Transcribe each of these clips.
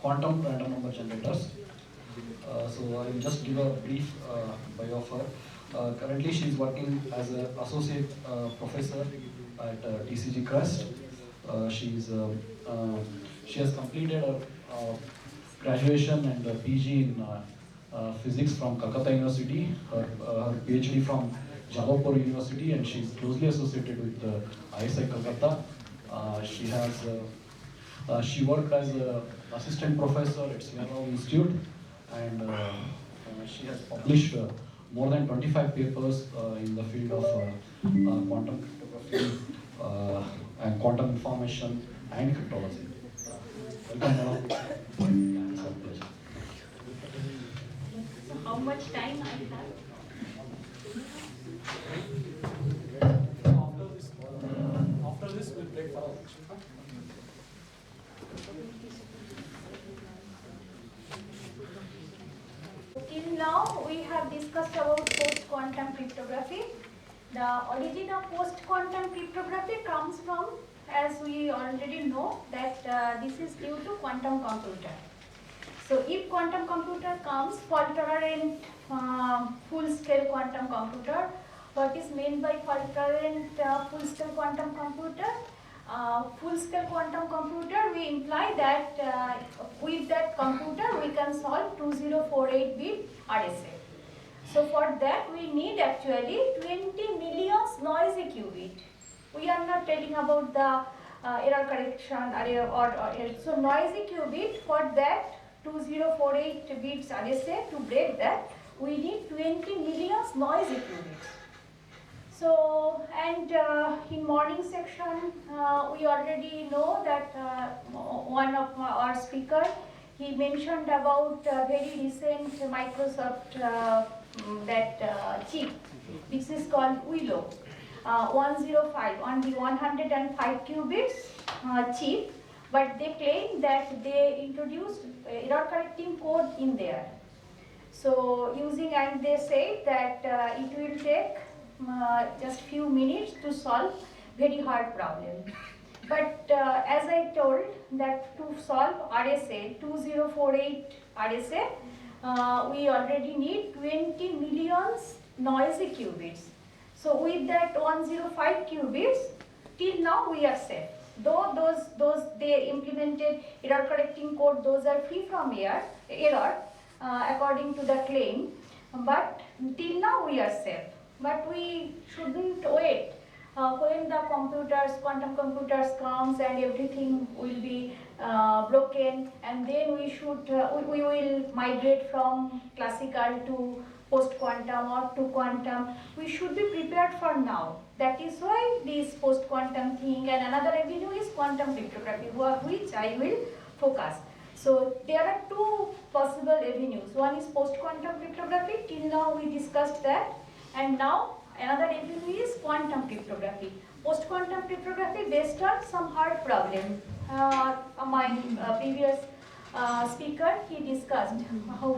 quantum random number generators. So I will just give a brief bio of her. Currently, she is working as an associate professor at TCG Crest. She is she has completed her graduation and PG in physics from Calcutta University, her PhD from Jabalpur University, and she is closely associated with ISI Calcutta. She worked as an assistant professor at Sierra Institute, and she has published more than 25 papers in the field of quantum cryptography and quantum information and cryptology. Welcome, madam. Yeah, it's a pleasure. So how much time I have? After this, we'll break for our lecture. Till now, we have discussed about post-quantum cryptography. The origin of post-quantum cryptography comes from, as we already know, that this is due to quantum computer. So, if quantum computer comes, fault-tolerant full-scale quantum computer, what is meant by fault-tolerant full-scale quantum computer? Full-scale quantum computer, we imply that with that computer we can solve 2048-bit RSA. So for that we need actually 20 million noisy qubit. We are not telling about the error correction or so noisy qubit. For that 2048 bits RSA, to break that we need 20 million noisy qubits. So, and in morning section, we already know that one of our speaker, he mentioned about very recent Microsoft chip. This is called Willow 105 on the 105 qubits chip, but they claim that they introduced error correcting code in there. So using, and they say that it will take just few minutes to solve very hard problem. But as I told that to solve RSA 2048 RSA, we already need 20 million noisy qubits. So with that 105 qubits, till now we are safe. Though those they implemented error correcting code, those are free from error according to the claim. But till now we are safe. But we shouldn't wait when the quantum computers comes and everything will be broken, and then we will migrate from classical to post-quantum or to quantum. We should be prepared for now. That is why this post-quantum thing, and another avenue is quantum cryptography, which I will focus. So there are two possible avenues. One is post-quantum cryptography. Till now we discussed that. And now another avenue is quantum cryptography. Post-quantum cryptography based on some hard problem. My previous speaker, he discussed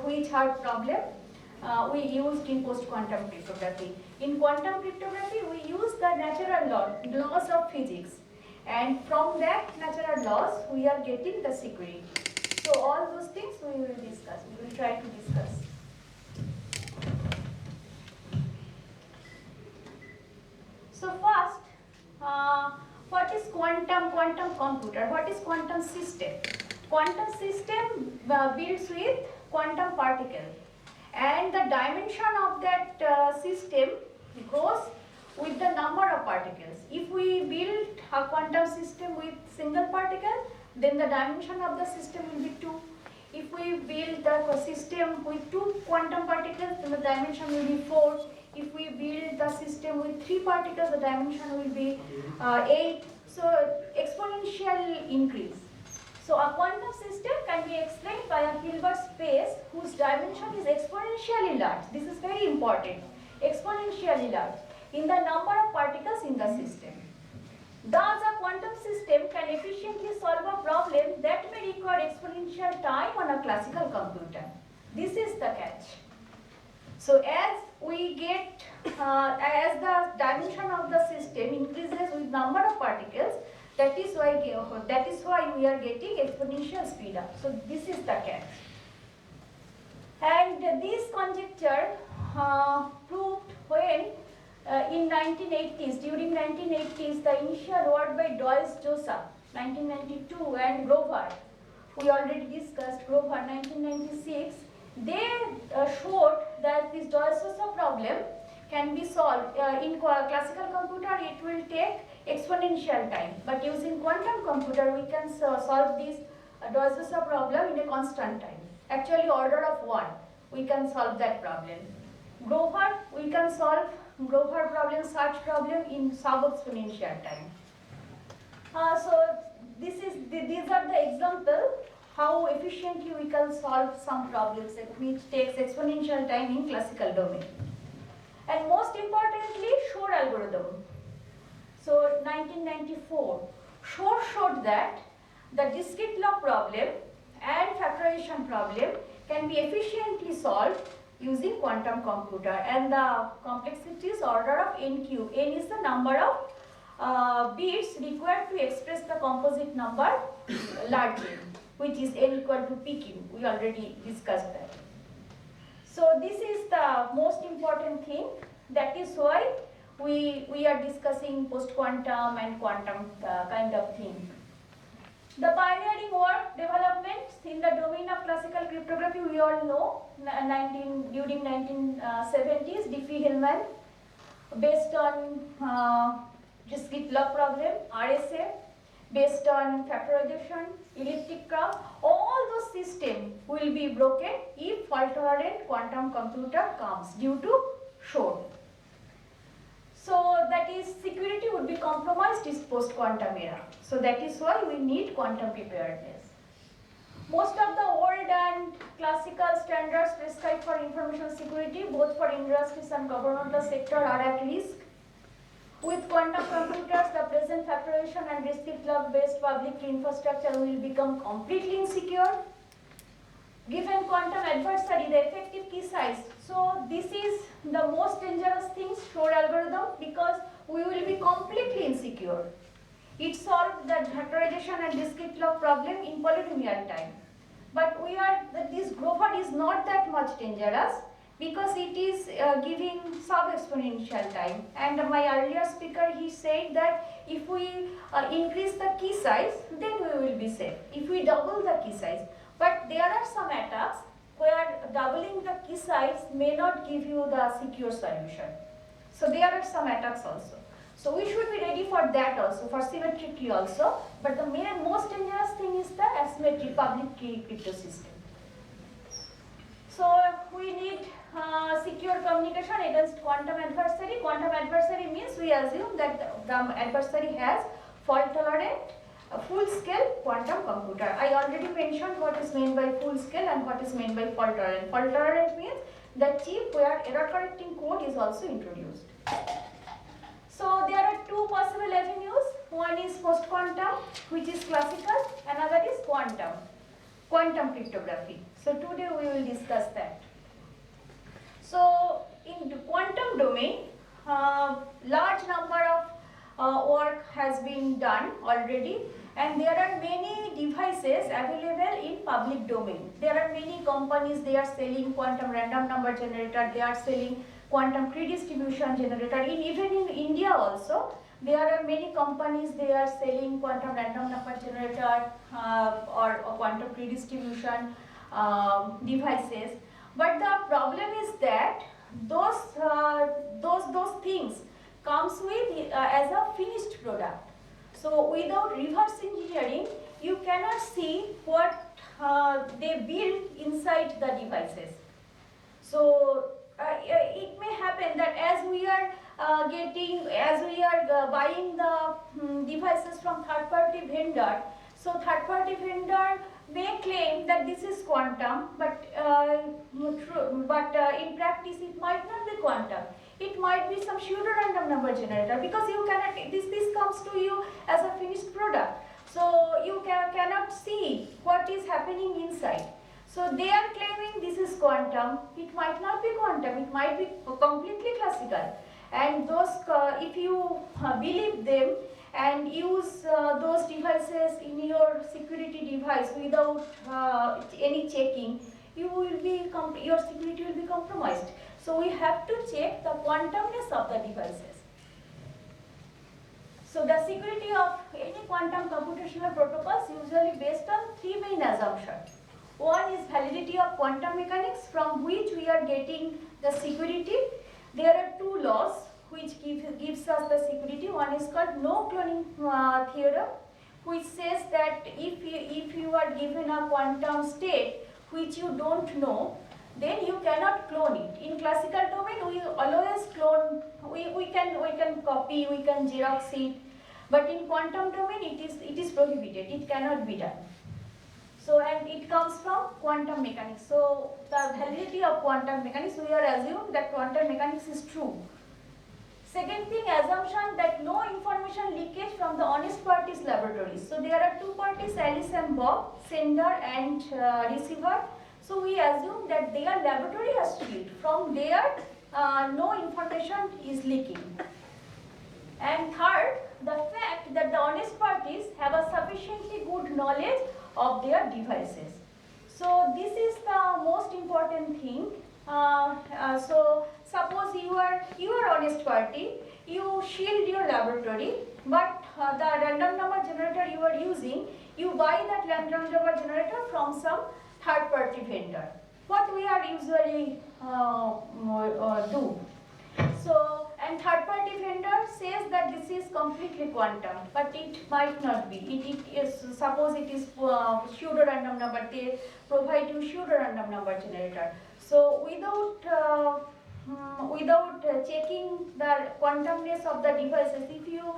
which hard problem we used in post-quantum cryptography. In quantum cryptography, we use the natural laws of physics. And from that natural laws, we are getting the security. So all those things we will discuss. We will try to discuss. So first, what is quantum computer? What is quantum system? Quantum system builds with quantum particle, and the dimension of that system grows with the number of particles. If we build a quantum system with single particle, then the dimension of the system will be 2. If we build the system with 2 quantum particles, then the dimension will be 4. If we build the system with 3 particles, the dimension will be 8. So exponential increase. So a quantum system can be explained by a Hilbert space whose dimension is exponentially large. This is very important. Exponentially large in the number of particles in the system. Thus, a quantum system can efficiently solve a problem that may require exponential time on a classical computer. This is the catch. So as we get, as the dimension of the system increases with number of particles, That is why we are getting exponential speed up. So this is the catch. And this conjecture proved when in 1980s, during 1980s, the initial work by Doyce-Joseph, 1992, and Grover, we already discussed Grover, 1996, they showed that this Doyce-Joseph problem can be solved. In classical computer, it will take exponential time, but using quantum computer, we can solve this Doyce-Joseph problem in a constant time. Actually, order of 1, we can solve that problem. Grover, we can solve Grover problem, search problem in sub-exponential time. So these are the example how efficiently we can solve some problems which takes exponential time in classical domain. And most importantly, Shor algorithm. So 1994, Shor showed that the discrete log problem and factorization problem can be efficiently solved using quantum computer, and the complexity is order of n cube. N is the number of bits required to express the composite number large n, which is n equal to p cube. We already discussed that. So this is the most important thing. That is why we are discussing post-quantum and quantum kind of thing. The pioneering work developments in the domain of classical cryptography, we all know, during 1970s, Diffie-Hellman, based on discrete log problem, RSA, based on factorization, elliptic graph, all those systems will be broken if fault-tolerant quantum computer comes due to Shor. So that is, security would be compromised in post-quantum era. So that is why we need quantum preparedness. Most of the old and classical standards prescribed for information security, both for industries and governmental sector, are at risk. With quantum computers, the present factorization and discrete log-based public key infrastructure will become completely insecure. Given quantum adversary, the effective key size. So this is the most dangerous thing, Shor algorithm, because we will be completely insecure. It solved the factorization and discrete log problem in polynomial time. But this Grover is not that much dangerous because it is giving sub-exponential time. And my earlier speaker, he said that if we increase the key size, then we will be safe. If we double the key size. But there are some attacks where doubling the key size may not give you the secure solution. So there are some attacks also. So we should be ready for that also, for symmetric key also. But the most dangerous thing is the asymmetric public key crypto system. So we need secure communication against quantum adversary. Quantum adversary means we assume that the adversary has fault-tolerant full-scale quantum computer. I already mentioned what is meant by full-scale and what is meant by fault-tolerant. Fault-tolerant means the chip where error-correcting code is also introduced. So there are two possible avenues. One is post-quantum, which is classical. Another is quantum cryptography. So today we will discuss that. So in the quantum domain, large number of work has been done already, and there are many devices available in public domain. There are many companies, they are selling quantum random number generator, they are selling quantum tree distribution generator. Even in India also, there are many companies, they are selling quantum random number generator or quantum tree distribution devices. But the problem is that those things comes with as a finished product. So without reverse engineering, you cannot see what they build inside the devices. So it may happen that as we are buying the devices from third-party vendor, so third-party vendor may claim that this is quantum, but in practice it might not be quantum. It might be some pseudo-random number generator, because you cannot, this comes to you as a finished product. So you cannot see what is happening inside. So they are claiming this is quantum. It might not be quantum, it might be completely classical. And those, if you believe them and use those devices in your security device without any checking, your security will be compromised. So we have to check the quantumness of the devices. So the security of any quantum computational protocols usually based on three main assumptions. One is validity of quantum mechanics, from which we are getting the security. There are two laws which gives us the security. One is called no cloning theorem, which says that if you are given a quantum state which you don't know, then you cannot clone it. In classical domain, we always clone. We can copy, we can Xerox it, but in quantum domain, it is prohibited. It cannot be done. So, and it comes from quantum mechanics. So, the validity of quantum mechanics, we are assuming that quantum mechanics is true. Second thing, assumption that no information leakage from the honest parties laboratories. So, there are two parties, Alice and Bob, sender and receiver. So, we assume that their laboratory has to leak. From there, no information is leaking. And third, the fact that the honest parties have a sufficiently good knowledge of their devices. So this is the most important thing. So suppose you are honest party, you shield your laboratory, but the random number generator you are using, you buy that random number generator from some third party vendor. What we are usually do. So, and third party vendor says that this is completely quantum, but it might not be. It is, suppose it is pseudo random number, they provide you pseudo random number generator. So without checking the quantumness of the devices, if you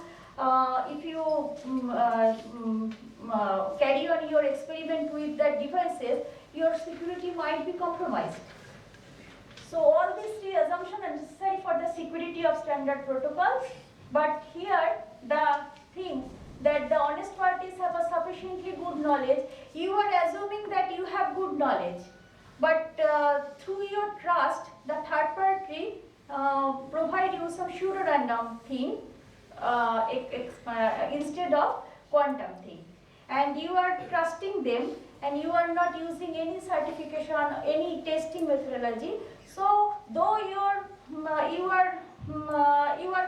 carry on your experiment with the devices, your security might be compromised. So all these three assumptions are necessary for the security of standard protocols, but here the thing that the honest parties have a sufficiently good knowledge, you are assuming that you have good knowledge, but through your trust, the third party provide you some pseudo-random thing instead of quantum thing, and you are trusting them, and you are not using any certification, any testing methodology. So, though you are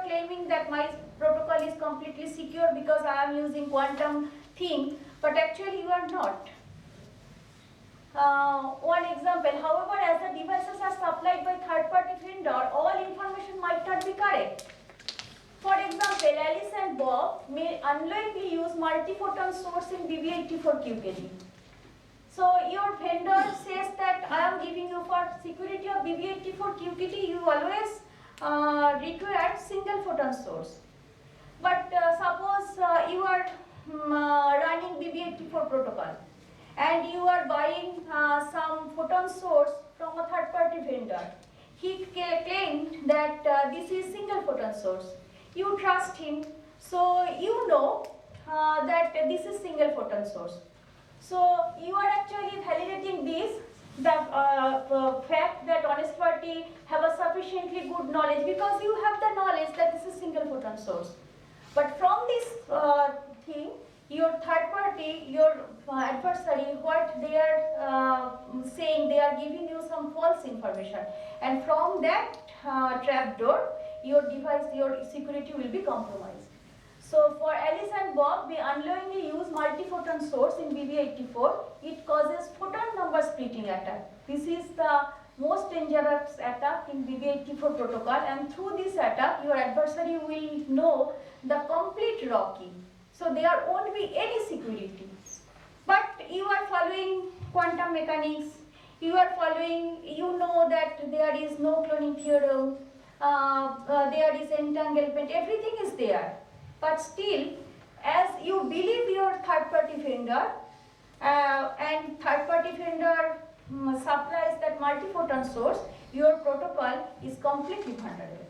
claiming that my protocol is completely secure because I am using quantum thing, but actually you are not. One example, however, as the devices are supplied by third-party vendor, all information might not be correct. For example, Alice and Bob may unknowingly use multi-photon source in BB84 QKD. So your vendor says that I am giving you for security of BB84 QKD, you always require single photon source. But suppose you are running BB84 protocol and you are buying some photon source from a third party vendor. He claimed that this is single photon source. You trust him, so you know that this is single photon source. So you are actually validating this, the fact that honest party have a sufficiently good knowledge because you have the knowledge that this is single photon source. But from this thing, your third party, your adversary, what they are saying, they are giving you some false information, and from that trapdoor, your device, your security will be compromised. So for Alice and Bob, they unknowingly use multi-photon source in BB84. It causes photon number splitting attack. This is the most dangerous attack in BB84 protocol, and through this attack, your adversary will know the complete raw key. So there won't be any security. But you are following quantum mechanics, you are following, you know that there is no cloning theorem, there is entanglement, everything is there. But still, as you believe your third-party vendor, and third-party vendor supplies that multi-photon source, your protocol is completely vulnerable.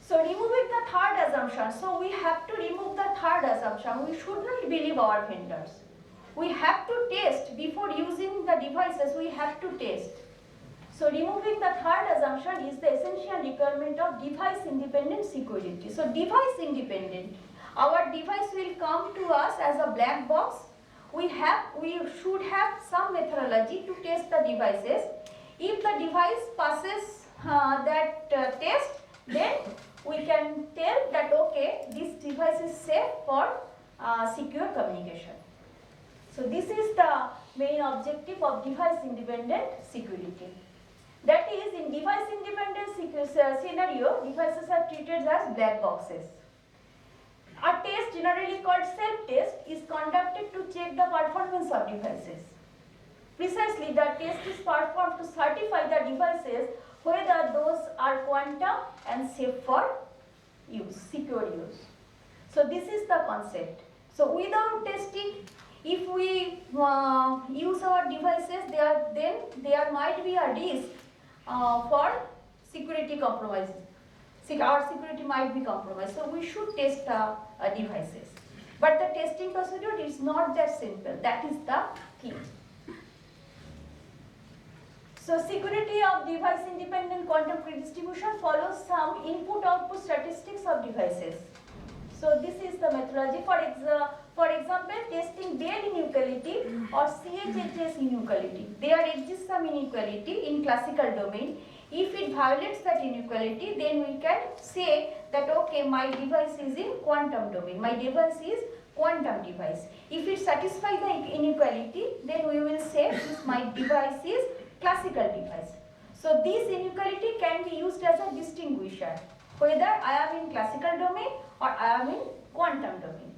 So removing the third assumption, so we have to remove the third assumption. We should not believe our vendors. We have to test before using the devices. We have to test. So removing the third assumption is the essential requirement of device independent security. So device independent, our device will come to us as a black box. We should have some methodology to test the devices. If the device passes that test, then we can tell that okay, this device is safe for secure communication. So this is the main objective of device independent security. That is, in device independent scenario, devices are treated as black boxes. A test, generally called self-test, is conducted to check the performance of devices. Precisely, the test is performed to certify the devices whether those are quantum and safe for use, secure use. So this is the concept. So without testing, if we use our devices, then there might be a risk for security compromises. Our security might be compromised. So we should test the devices. But the testing procedure is not that simple. That is the key. So security of device independent quantum key distribution follows some input-output statistics of devices. So this is the methodology. For example, testing Bell inequality or CHHS inequality. There exists some inequality in classical domain. If it violates that inequality, then we can say that okay, my device is in quantum domain. My device is quantum device. If it satisfies the inequality, then we will say this my device is classical device. So this inequality can be used as a distinguisher, whether I am in classical domain or I am in quantum domain.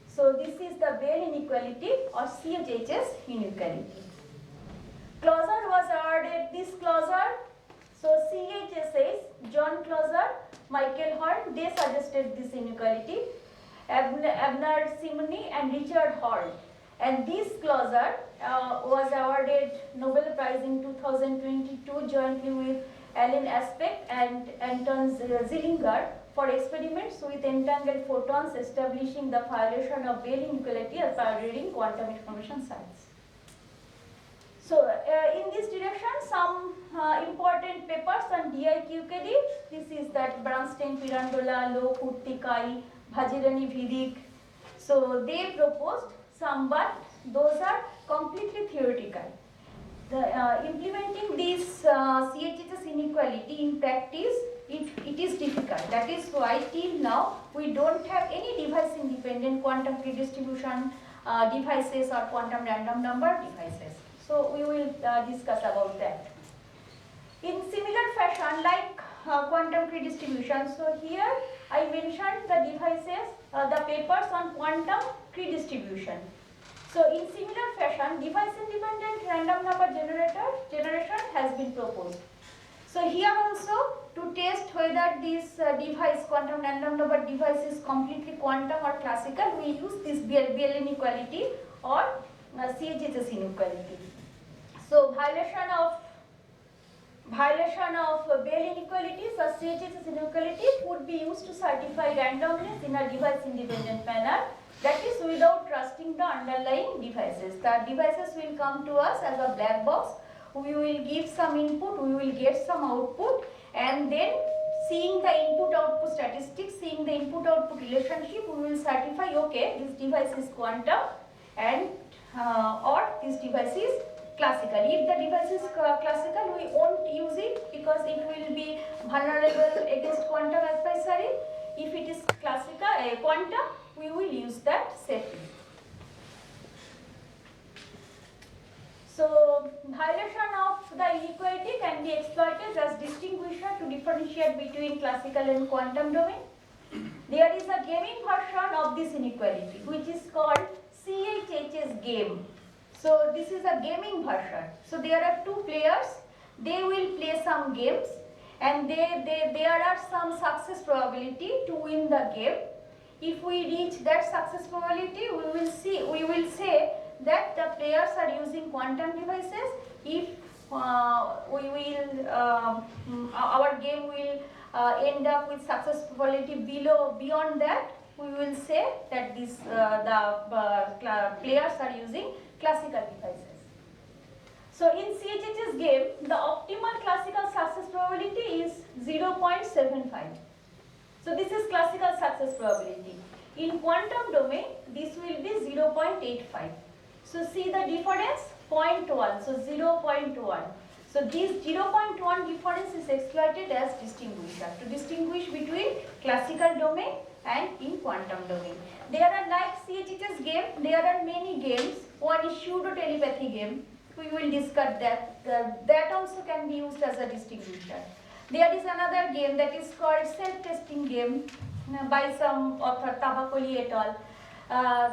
So this is the Bell inequality or CHHS inequality. Clauser was awarded this Clauser. So CHSS, John Clauser, Michael Horn, they suggested this inequality. Abner Simony and Richard Hall. And this Clauser was awarded Nobel Prize in 2022 jointly with Alan Aspect and Anton Zillinger for experiments with entangled photons establishing the violation of Bell inequality as pioneering quantum information science. So in this direction, some important papers on DIQKD. This is that Bernstein, Pirandola, Low, Kurti, Kai, Bhajirani, Vidik. So they proposed some, but those are completely theoretical. Implementing this CHHS inequality in practice, it is difficult. That is why till now we don't have any device independent quantum key distribution devices or quantum random number devices. So we will discuss about that. In similar fashion, like quantum key distribution, so here I mentioned the devices, the papers on quantum key distribution. So in similar fashion, device independent random number generation has been proposed. So here also, to test whether this device, quantum random number device is completely quantum or classical, we use this Bell inequality or CHHS inequality. So violation of Bell inequalities or CHHS inequality would be used to certify randomness in a device independent manner. That is without trusting the underlying devices. The devices will come to us as a black box. We will give some input, we will get some output, and then seeing the input-output statistics, seeing the input-output relationship, we will certify, okay, this device is quantum and or this device is classical. If the device is classical, we won't use it because it will be vulnerable against quantum adversary. If it is classical, quantum, we will use that safely. So, violation of the inequality can be exploited as distinguisher to differentiate between classical and quantum domain. There is a gaming version of this inequality which is called CHHS game. So, this is a gaming version. So, there are two players, they will play some games and there are some success probability to win the game. If we reach that success probability, we will say that the players are using quantum devices. If our game will end up with success probability beyond that, we will say that the players are using classical devices. So in CHH's game, the optimal classical success probability is 0.75. So this is classical success probability. In quantum domain, this will be 0.85. So see the difference, 0.1, so 0.1. So this 0.1 difference is exploited as distinguisher to distinguish between classical domain and in quantum domain. There are like CHH's game, there are many games. One is pseudo telepathy game. We will discuss that. That also can be used as a distinguisher. There is another game that is called self-testing game by some author Tabakoli et al.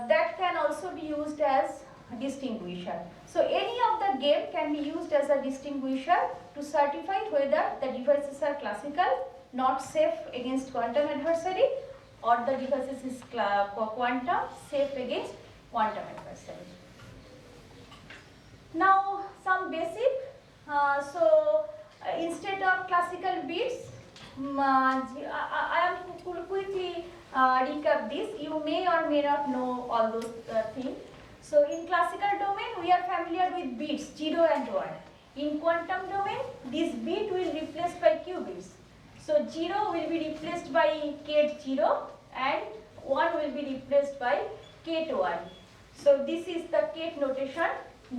That can also be used as distinguisher. So any of the game can be used as a distinguisher to certify whether the devices are classical, not safe against quantum adversary, or the devices is quantum, safe against quantum adversary. Now some basic, instead of classical bits, I am quickly recap this. You may or may not know all those things. So in classical domain, we are familiar with bits 0 and 1. In quantum domain, this bit will be replaced by qubits. So 0 will be replaced by Kate 0 and 1 will be replaced by Kate 1. So this is the Kate notation.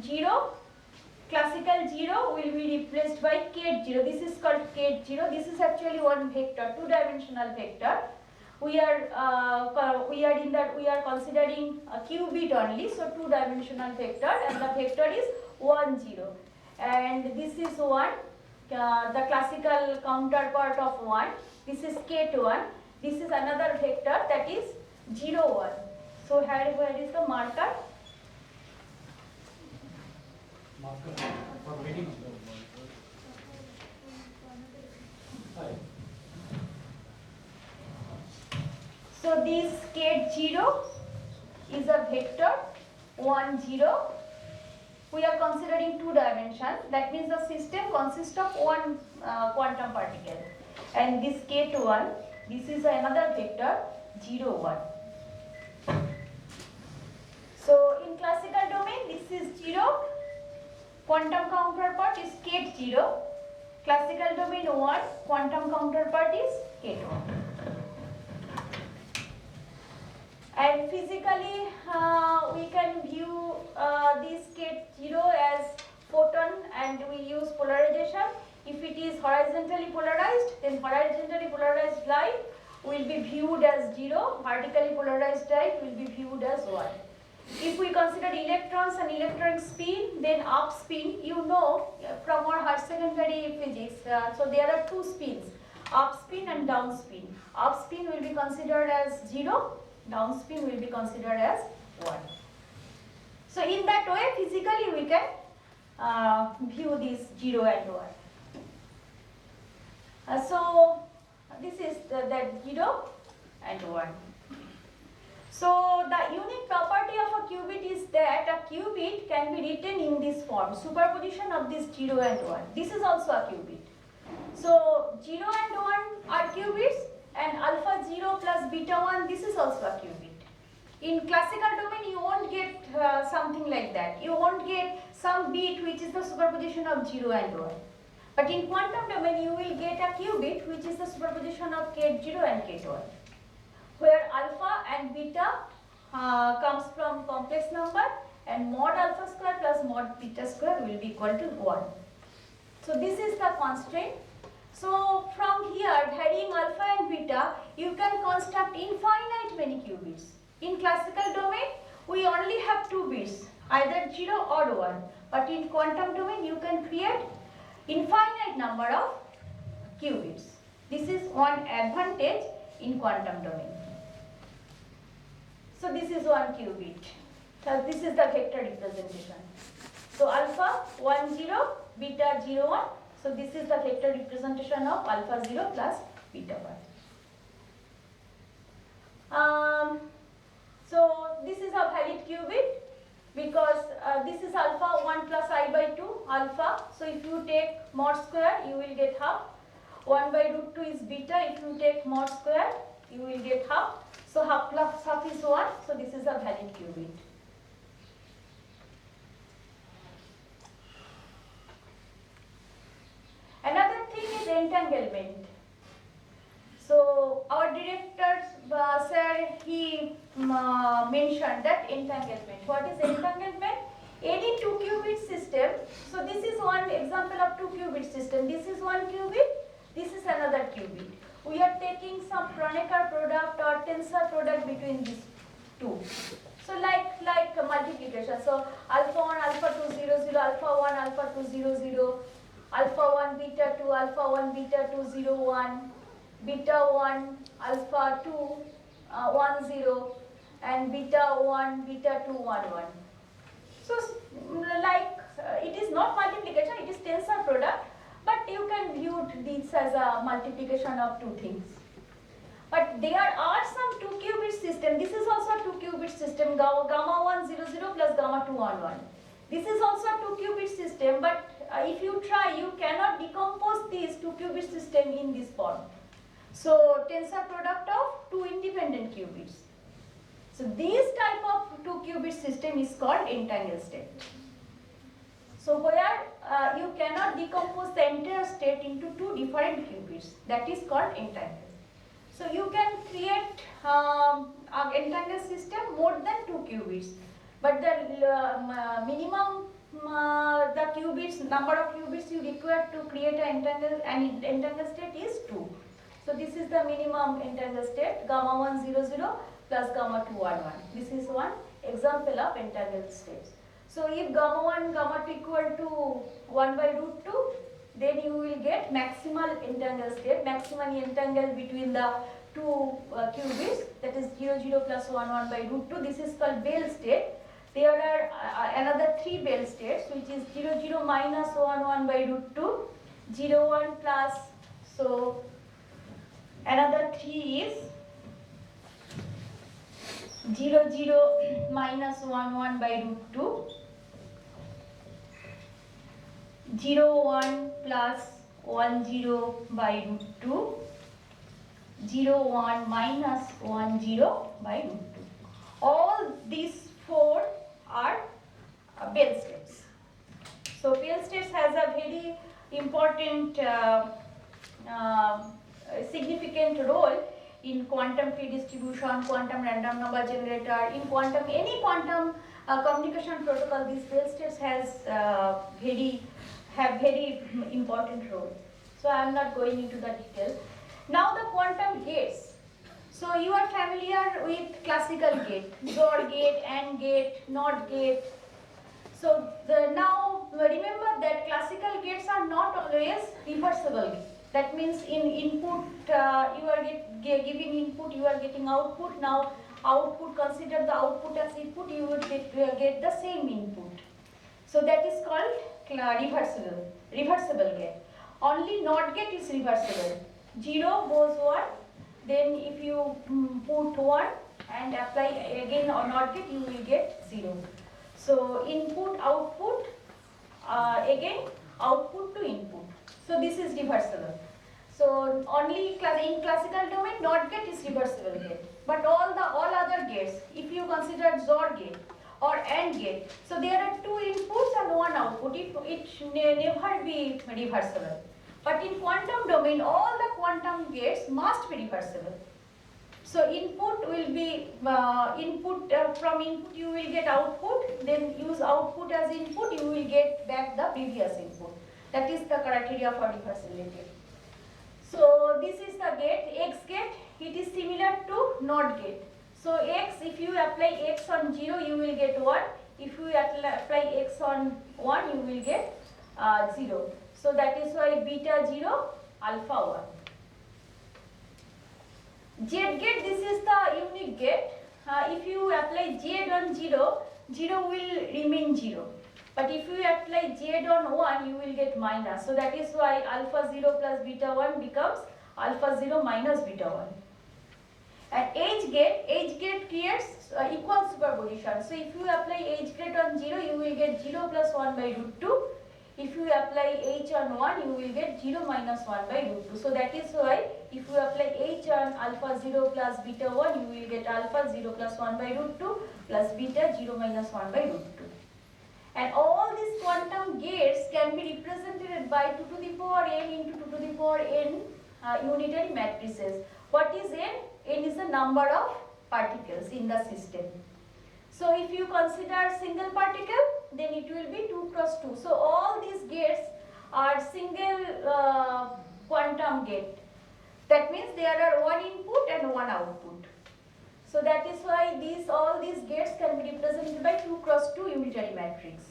0, classical 0 will be replaced by Kate 0. This is called Kate 0. This is actually one vector, two-dimensional vector. We are considering a qubit only, so two-dimensional vector, and the vector is 1 0. And this is 1, the classical counterpart of 1. This is Kate 1. This is another vector that is 0 1. So where is the marker? Marker for waiting. Hi. So this Kate 0 is a vector 1 0. We are considering two dimensions. That means the system consists of one quantum particle. And this Kate 1, this is another vector 0 1. So in classical domain, this is 0. Quantum counterpart is Kate 0. Classical domain 1. Quantum counterpart is Kate 1. And physically, we can view this Kate 0 as photon, and we use polarization. If it is horizontally polarized, then horizontally polarized light will be viewed as 0. Vertically polarized light will be viewed as 1. If we consider electrons and electronic spin, then up spin, you know from our higher secondary physics, so there are two spins, up spin and down spin. Up spin will be considered as 0, down spin will be considered as 1. So in that way, physically we can view this 0 and 1. So this is that 0 and 1. So the unique property of a qubit is that a qubit can be written in this form, superposition of this 0 and 1. This is also a qubit. So 0 and 1 are qubits, and alpha 0 plus beta 1, this is also a qubit. In classical domain, you won't get something like that. You won't get some bit which is the superposition of 0 and 1. But in quantum domain, you will get a qubit which is the superposition of Kate 0 and Kate 1. Where alpha and beta comes from complex number, and mod alpha square plus mod beta square will be equal to 1. So this is the constraint. So from here, varying alpha and beta, you can construct infinite many qubits. In classical domain, we only have 2 bits, either 0 or 1. But in quantum domain, you can create infinite number of qubits. This is one advantage in quantum domain. So this is 1 qubit. So this is the vector representation. So alpha 1 0, beta 0 1. So this is the vector representation of alpha 0 plus beta 1. So this is a valid qubit because this is alpha 1 plus I by 2 alpha. So if you take mod square, you will get half. 1 by root 2 is beta. If you take mod square, you will get half. So half plus half is 1. So this is a valid qubit. entanglement. So our director, sir, he mentioned that entanglement. What is entanglement? Any 2-qubit system. So this is one example of 2-qubit system. This is one qubit. This is another qubit. We are taking some Kronecker product or tensor product between these two. So like multiplication. So alpha 1, alpha 2, 0, 0, alpha 1, alpha 2, 0, 0, alpha 1, beta 2, alpha 1, beta 2, 0, 1, beta 1, alpha 2, 1, 0, and beta 1, beta 2, 1, 1. So it is not multiplication, it is tensor product, but you can view this as a multiplication of two things. But there are some 2-qubit system. This is also a 2-qubit system, gamma 1 0 0 plus gamma 2 1 1. This is also a 2-qubit system, but if you try, you cannot decompose this 2-qubit system in this form. So tensor product of two independent qubits. So this type of 2-qubit system is called entangled state. So where you cannot decompose the entire state into two different qubits, that is called entangled. So you can create an entangled system more than 2 qubits, but the minimum the qubits, number of qubits you require to create an entangled state is 2. So this is the minimum entangled state, gamma 1 0 0 plus gamma 2 1 1. This is one example of entangled states. So if gamma 1, gamma 2 equal to 1 by root 2, then you will get maximal entangled state, maximally entangled between the two qubits, that is 0 0 plus 1 1 by root 2. This is called Bell state. There are another 3 Bell states, which is 0 0 minus 1 1 by root 2, 0 1 plus, so another 3 is 0 0 minus 1 1 by root 2, 0 1 plus 1 0 by root 2, 0 1 minus 1 0 by root 2. All these 4 are Bell states. So Bell states has a very important significant role in quantum key distribution, quantum random number generator, in quantum, any quantum communication protocol. These Bell states have very important role. So I am not going into the details. Now the quantum gates. So you are familiar with classical gate, XOR gate, AND gate, NOT gate. So now remember that classical gates are not always reversible. That means in input you are giving input, you are getting output. Now output, consider the output as input, you would get the same input. So that is called reversible gate. Only NOT gate is reversible. 0 goes 1, then if you put 1 and apply again on NOT gate, you will get 0. So input, output, again output to input. So this is reversible. So only in classical domain, NOT gate is reversible gate. But all other gates, if you consider XOR gate or AND gate, so there are 2 inputs and 1 output. It never be reversible. But in quantum domain, all the quantum gates must be reversible. So input will be from input you will get output, then use output as input, you will get back the previous input. That is the criteria for reversibility. So this is the gate, X gate. It is similar to NOT gate. So X, if you apply X on 0, you will get 1. If you apply X on 1, you will get 0. So that is why beta 0, alpha 1. Z gate, this is the unique gate. If you apply Z on 0, 0 will remain 0. But if you apply Z on 1, you will get minus. So that is why alpha 0 plus beta 1 becomes alpha 0 minus beta 1. And H gate creates equal superposition. So if you apply H gate on 0, you will get 0 plus 1 by root 2. If you apply H on 1, you will get 0 minus 1 by root 2. So that is why if you apply H on alpha 0 plus beta 1, you will get alpha 0 plus 1 by root 2 plus beta 0 minus 1 by root 2. And all these quantum gates can be represented by 2 to the power n into 2 to the power n unitary matrices. What is n? N is the number of particles in the system. So if you consider single particle, then it will be 2 cross 2. So all these gates are single quantum gate. That means there are one input and one output. So that is why all these gates can be represented by 2 cross 2 unitary matrix.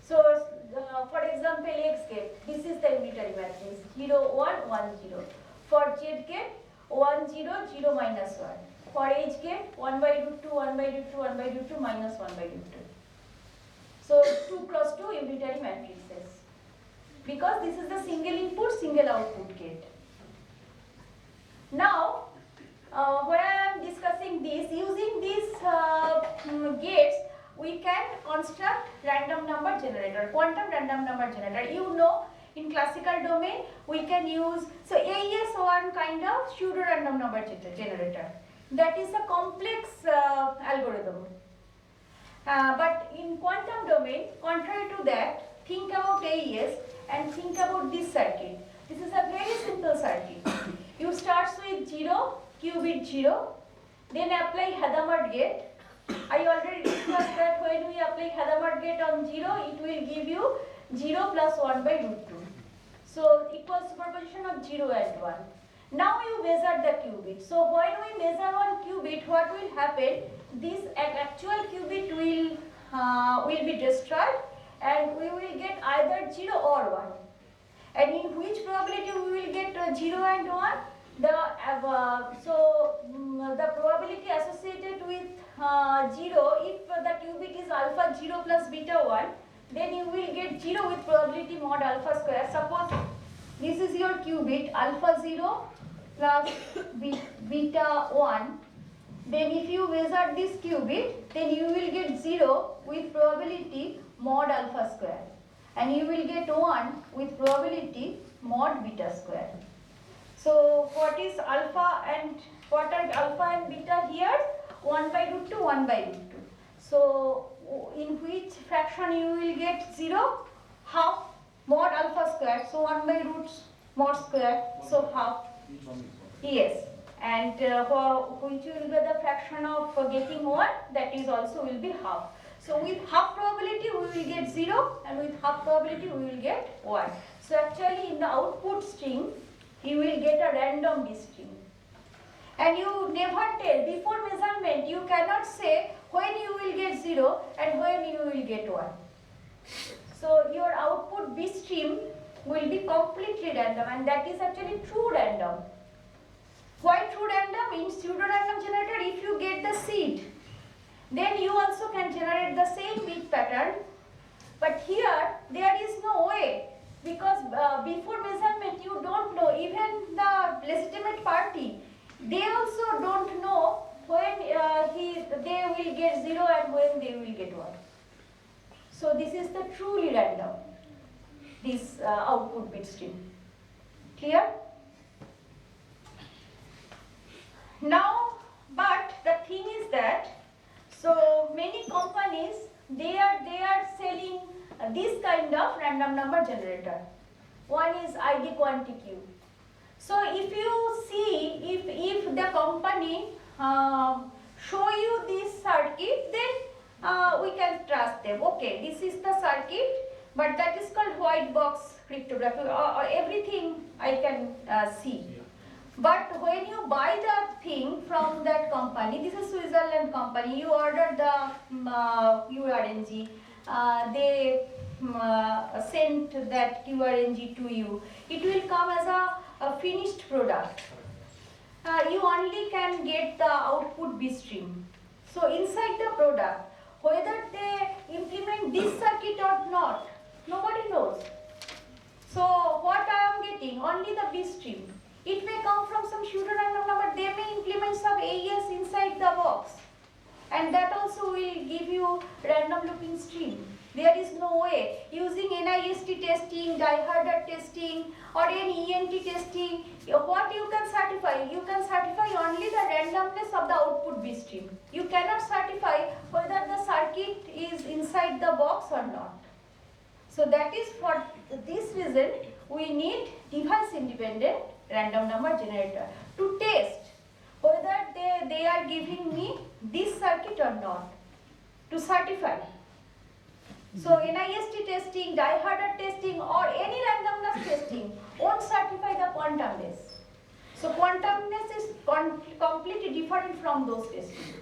So for example, X gate, this is the unitary matrix 0, 1, 1, 0. For Z gate, 1, 0, 0, minus 1. For H gate, 1 by root 2, 1 by root 2, 1 by root 2, minus 1 by root 2. So 2 cross 2 unitary matrices. Because this is the single input, single output gate. Now, when I am discussing this, using these gates, we can construct random number generator, quantum random number generator. You know, in classical domain, we can use, so AES one kind of pseudo random number generator. That is a complex algorithm. But in quantum domain, contrary to that, think about AES and think about this circuit. This is a very simple circuit. You start with 0, qubit 0, then apply Hadamard gate. I already discussed that when we apply Hadamard gate on 0, it will give you 0 plus 1 by root 2. So equal superposition of 0 and 1. Now you measure the qubit. So when we measure one qubit, what will happen? This actual qubit will be destroyed, and we will get either 0 or 1. And in which probability we will get 0 and 1? The probability associated with 0, if the qubit is alpha 0 plus beta 1, then you will get 0 with probability mod alpha square. Suppose this is your qubit alpha 0 plus beta 1. Then if you measure this qubit, then you will get 0 with probability mod alpha square. And you will get 1 with probability mod beta square. So what is alpha and what are alpha and beta here? 1 by root 2, 1 by root 2. So in which fraction you will get 0? Half mod alpha square. So 1 by root mod square. So half. Yes. And which will be the fraction of getting 1? That is also will be half. So with half probability we will get 0, and with half probability we will get 1. So actually in the output string you will get a random bit string. And you never tell, before measurement you cannot say when you will get 0 and when you will get 1. So your output bit stream will be completely random, and that is actually true random. Why true random? In pseudo random generator, if you get the seed, then you also can generate the same bit pattern. But here there is no way, because before measurement you don't know, even the legitimate party, they also don't know when they will get 0 and when they will get 1. So this is the truly random, this output bit stream. Clear? Now, but the thing is that, so many companies, they are selling this kind of random number generator. One is ID QuantiQ. So if you see, if the company show you this circuit, then we can trust them. Okay, this is the circuit, but that is called white box cryptography, or everything I can see. But when you buy the thing from that company, this is Switzerland company, you order the QRNG, they sent that QRNG to you. It will come as a finished product. You only can get the output bit stream. So inside the product, whether they implement this circuit or not, nobody knows. So what I am getting? Only the bit stream. It may come from some pseudo random number. They may implement some AES inside the box, and that also will give you random looking stream. There is no way using NIST testing, Diehardt testing, or any ENT testing. What you can certify? You can certify only the randomness of the output bit stream. You cannot certify whether the circuit is inside the box or not. So that is for this reason we need device independent random number generator to test whether they are giving me this circuit or not, to certify. So NIST testing, die-harder testing or any randomness testing won't certify the quantumness. So quantumness is completely different from those testing.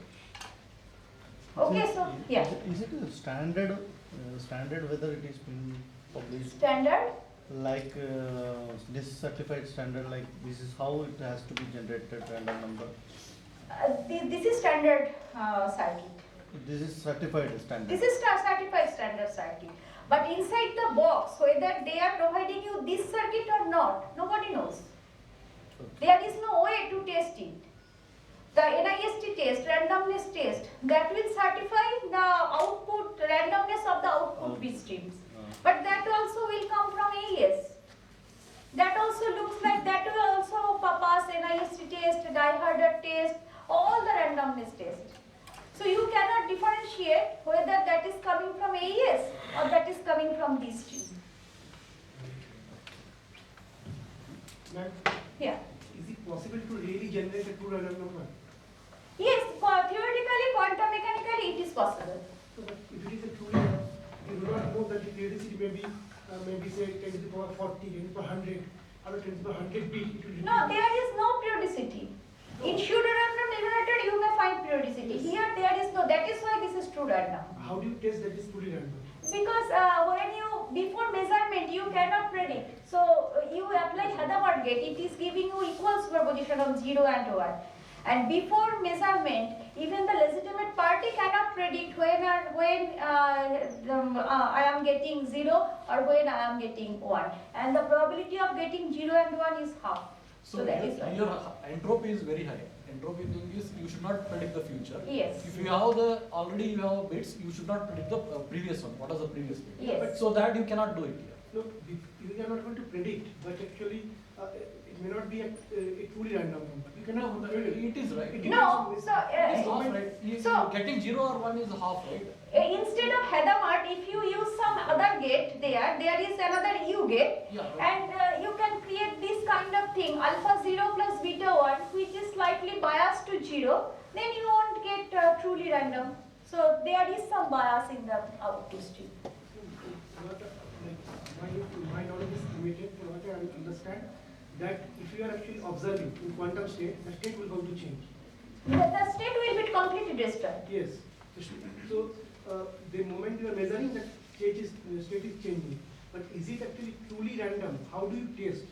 Okay, so yeah. Is it a standard whether it is being published? Standard? Like this certified standard, like this is how it has to be generated random number. This is standard circuit. This is certified standard. This is certified standard circuit. But inside the box, whether they are providing you this circuit or not, nobody knows. There is no way to test it. The NIST test, randomness test, that will certify the output, randomness of the output bit streams. But that also will come from AES. That also looks like that will also pass NIST test, die-harder test, all the randomness test. So you cannot differentiate whether that is coming from AES or that is coming from this stream. Ma'am, Yeah. is it possible to really generate a true random number? Yes, theoretically, quantum mechanically, it is possible. So that if it is a true number, you do not know that the periodicity may be say 10 to the power 40, 10 to the power 100, or 10 to the power 100 b. It will No, there is no periodicity. In pseudo-random generator, you may find periodicity. Here, there is no. That is why this is true random. How do you test that is truly random? Because when you, before measurement, you cannot predict. So you apply Hadamard gate, it is giving you equal superposition of 0 and 1. And before measurement, even the legitimate party cannot predict when I am getting 0 or when I am getting 1. And the probability of getting 0 and 1 is half. So that is why. Your entropy is very high. Entropy thing is you should not predict the future. Yes. If you have already you have bits, you should not predict the previous one. What is the previous bit? Yes. But so that you cannot do it here. No, you are not going to predict, but actually it may not be a truly random number. You cannot predict. It is right. No, so It is half right. so- Getting 0 or 1 is half right. instead of Hadamard, if you use some other gate there is another U gate. Yeah. And you can create this kind of thing, alpha 0 plus beta 1, which is slightly biased to 0, then you won't get truly random. So there is some bias in the output stream. My knowledge is limited, so what I understand that if you are actually observing in quantum state, the state will going to change. The state will be completely destroyed. Yes. So the moment you are measuring, that state is changing. But is it actually truly random? How do you test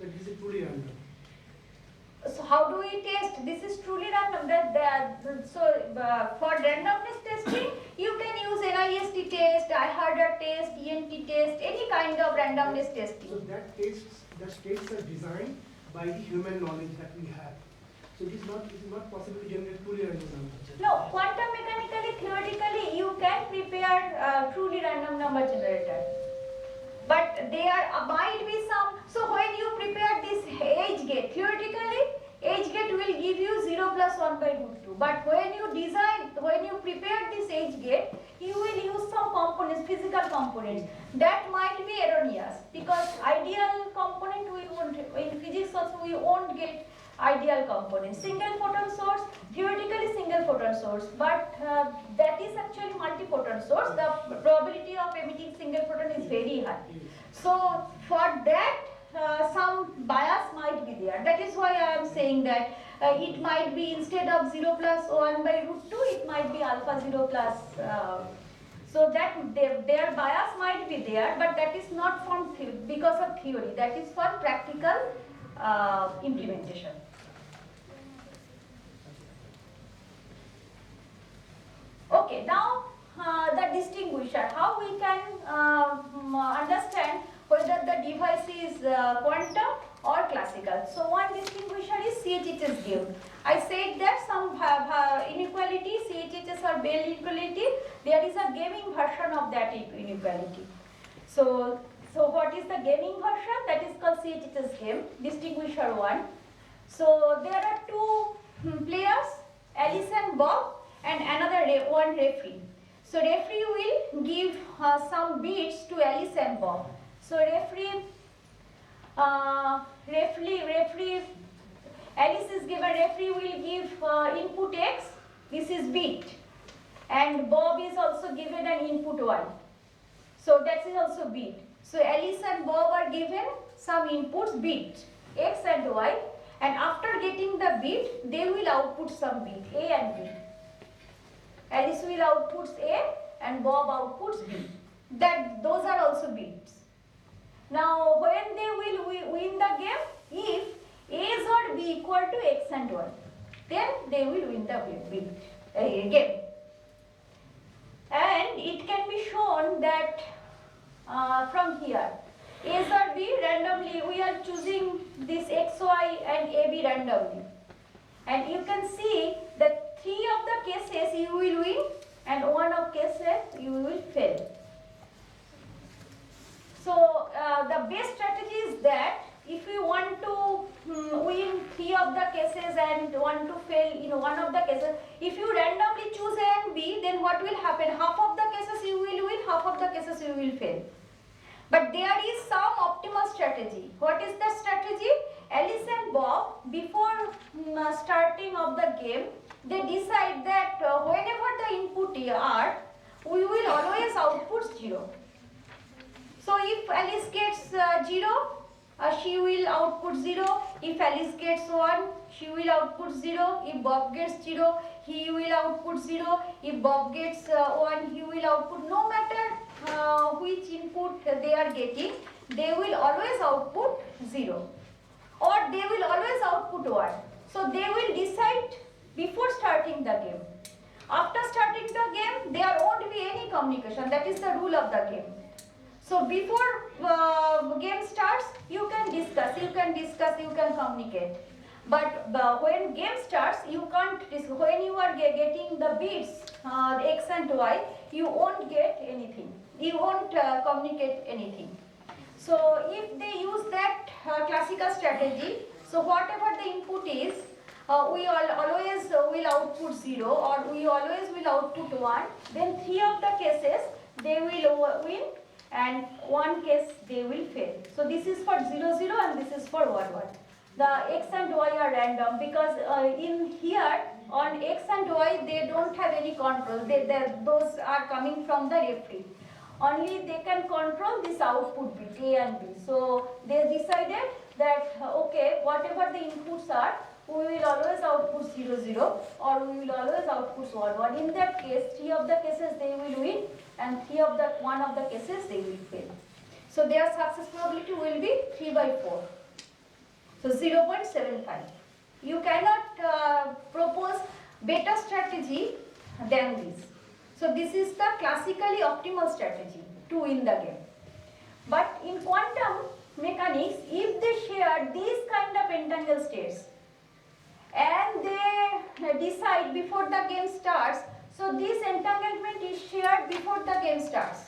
that this is truly random? So how do we test? This is truly random. For randomness testing, you can use NIST test, die-harder test, ENT test, any kind of randomness testing. So that the states are designed by the human knowledge that we have. So it is not possible to generate truly random numbers. No, quantum mechanically, theoretically, you can prepare truly random number generator. But there might be some, so when you prepare this edge gate, theoretically, edge gate will give you 0 plus 1 by root 2. But when you prepare this edge gate, you will use some components, physical components. That might be erroneous because ideal component we won't, in physics also we won't get ideal components. Single photon source, theoretically single photon source, but that is actually multi-photon source. The probability of emitting single photon is very high. So for that, some bias might be there. That is why I am saying that it might be instead of 0 plus 1 by root 2, it might be alpha 0 plus. So that their bias might be there, but that is not from because of theory. That is for practical implementation. Okay, now the distinguisher, how we can understand whether the device is quantum or classical. So one distinguisher is CHHS game. I said that some inequality, CHHS or Bell inequality, there is a gaming version of that inequality. So what is the gaming version? That is called CHHS game, distinguisher 1. So there are two players, Alice and Bob, and another one referee. So referee will give some beats to Alice and Bob. So referee, Alice is given, referee will give input X, this is beat, and Bob is also given an input Y. So that is also beat. So Alice and Bob are given some inputs, beat, X and Y, and after getting the beat, they will output some beat, A and B. Alice will outputs A and Bob outputs B. Those are also beats. Now when they will win the game, if A or B equal to X and Y, then they will win the game. And it can be shown that from here, A or B randomly, we are choosing this X, Y and AB randomly. And you can see that 3 of the cases you will win and 1 of cases you will fail. So the best strategy is that if you want to win 3 of the cases and want to fail in 1 of the cases, if you randomly choose A and B, then what will happen? Half of the cases you will win, half of the cases you will fail. But there is some optimal strategy. What is the strategy? Alice and Bob, before starting of the game, they decide that whenever the input are, we will always output 0. So if Alice gets 0, she will output 0. If Alice gets 1, she will output 0. If Bob gets 0, he will output 0. If Bob gets 1, he will output. No matter which input they are getting, they will always output 0. Or they will always output 1. So they will decide before starting the game. After starting the game, there won't be any communication. That is the rule of the game. So before game starts, you can discuss, you can communicate. But when game starts, you can't. When you are getting the beats X and Y, you won't get anything. You won't communicate anything. So if they use that classical strategy, so whatever the input is, we always will output 0 or we always will output 1. Then 3 of the cases they will win and 1 case they will fail. So this is for 0, 0 and this is for 1, 1. The X and Y are random because in here on X and Y they don't have any control. Those are coming from the referee. Only they can control this output bit A and B. So they decided that okay, whatever the inputs are, we will always output 0, 0 or we will always output 1, 1. In that case, 3 of the cases they will win and 1 of the cases they will fail. So their success probability will be 3 by 4. So 0.75. You cannot propose better strategy than this. So this is the classically optimal strategy to win the game. But in quantum mechanics, if they share these kind of entangled states and they decide before the game starts, so this entanglement is shared before the game starts.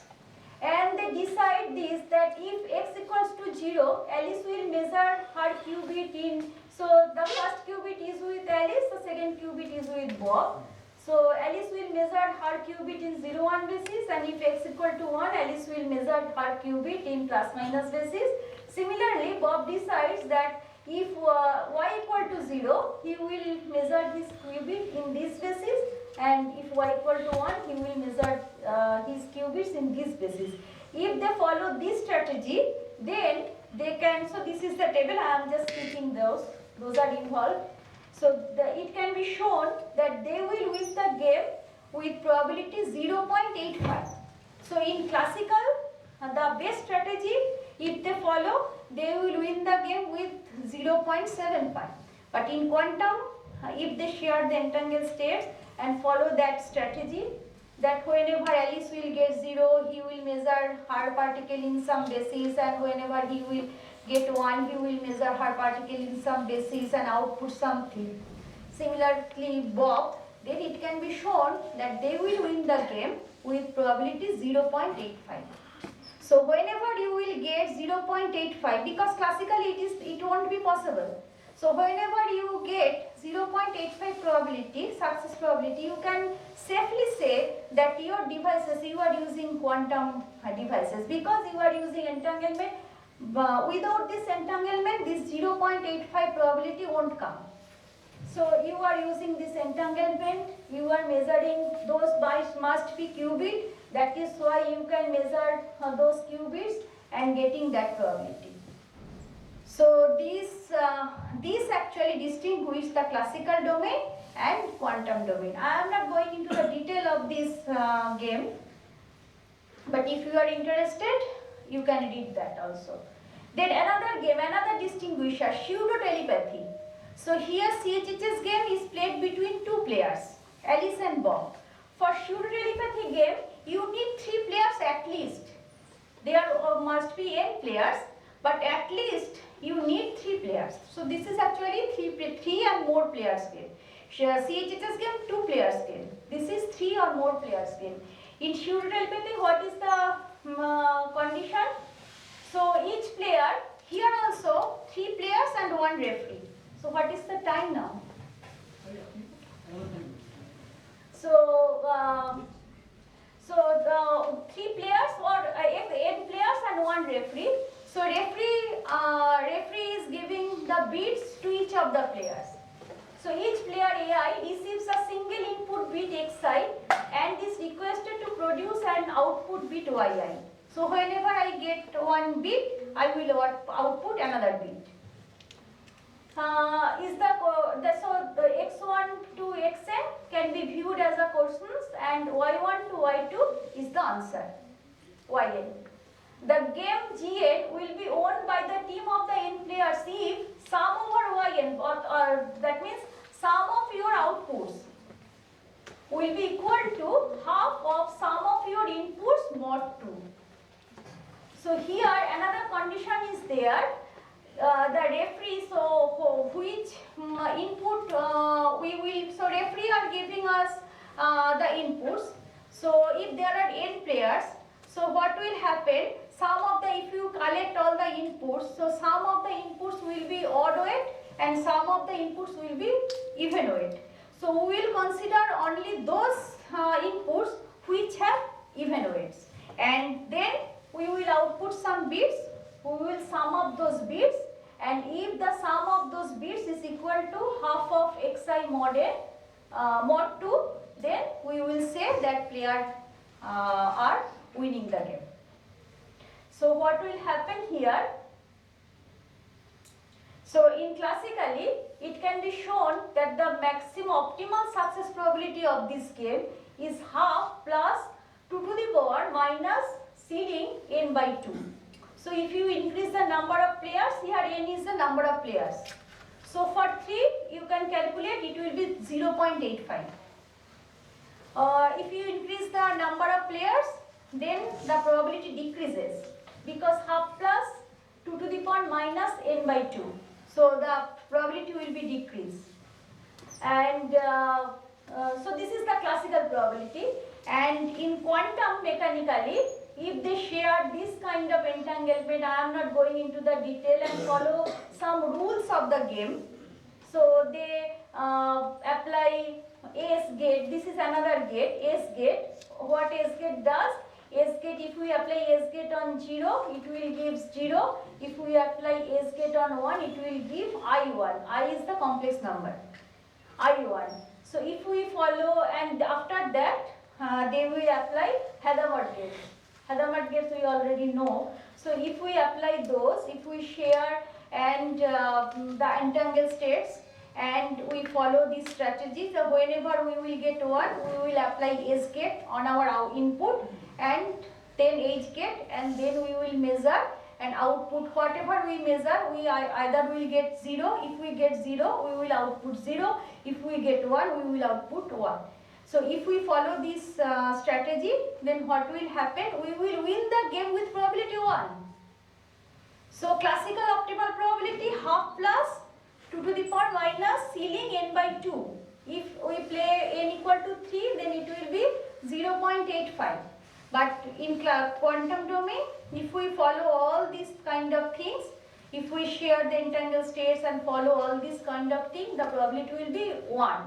And they decide this, that if X equals to 0, Alice will measure her qubit in, so the first qubit is with Alice, the second qubit is with Bob. So Alice will measure her qubit in 0, 1 basis, and if X equal to 1, Alice will measure her qubit in plus minus basis. Similarly, Bob decides that if Y equal to 0, he will measure his qubit in this basis, and if Y equal to 1, he will measure his qubits in this basis. If they follow this strategy, then they can, so this is the table, I am just keeping those are involved. So it can be shown that they will win the game with probability 0.85. So in classical, the best strategy, if they follow, they will win the game with 0.75. But in quantum, if they share the entangled states and follow that strategy, that whenever Alice will get 0, he will measure her particle in some basis, and whenever he will get 1, he will measure her particle in some basis and output something. Similarly, Bob, then it can be shown that they will win the game with probability 0.85. So whenever you will get 0.85, because classically it won't be possible. So whenever you get 0.85 probability, success probability, you can safely say that your devices, you are using quantum devices, because you are using entanglement. Without this entanglement, this 0.85 probability won't come. So you are using this entanglement, you are measuring those bytes must be qubit, that is why you can measure those qubits and getting that probability. So these actually distinguish the classical domain and quantum domain. I am not going into the detail of this game, but if you are interested, you can read that also. Then another game, another distinguisher, pseudo telepathy. So here CHHS game is played between two players, Alice and Bob. For pseudo telepathy game, you need 3 players at least. There must be n players, but at least you need 3 players. So this is actually 3 and more players game. CHHS game 2 players game. This is 3 or more players game. In pseudo telepathy, what is the condition? So each player, here also 3 players and 1 referee. So what is the time now? So the 3 players or n players and 1 referee. So referee is giving the beats to each of the players. So each player AI receives a single input bit Xi and is requested to produce an output bit Yi. So whenever I get 1 bit, I will output another bit. So the x1 to xn can be viewed as a quotient and y1 to y2 is the answer, yn. The game Gn will be won by the team of the n players if sum over yn, or that means sum of your outputs will be equal to half of sum of your inputs mod 2. So here another condition is there. The referee, so which input so referee are giving us the inputs. So if there are n players, so what will happen, if you collect all the inputs, so some of the inputs will be odd weight and some of the inputs will be even weight. So we will consider only those inputs which have even weights, and then we will output some bits, we will sum up those bits, and if the sum of those bits is equal to half of xi mod n mod 2, then we will say that player are winning the game. So what will happen here? So in classically, it can be shown that the maximum optimal success probability of this game is half plus 2 to the power minus ceiling n by 2. So if you increase the number of players, here n is the number of players. So for 3, you can calculate it will be 0.85. If you increase the number of players, then the probability decreases, because half plus 2 to the power minus n by 2. So the probability will be decreased. And so this is the classical probability. And in quantum mechanically, if they share this kind of entanglement, I am not going into the detail and follow some rules of the game. So they apply S gate. This is another gate, S gate. What S gate does? S gate, if we apply S gate on 0, it will give 0. If we apply S gate on 1, it will give I1. I is the complex number, I1. So if we follow, and after that, they will apply Hadamard gate. Hadamard gates we already know. So if we apply those, if we share and the entangled states, and we follow these strategies, so whenever we will get 1, we will apply S gate on our input, and then H gate, and then we will measure and output whatever we measure. We either will get 0. If we get 0, we will output 0. If we get 1, we will output 1. So if we follow this strategy, then what will happen? We will win the game with probability 1. So classical optimal probability half plus 2 to the power minus ceiling n by 2. If we play n equal to 3, then it will be 0.85. But in quantum domain, if we follow all these kind of things, If we share the entangled states and follow all this kind of thing, the probability will be 1.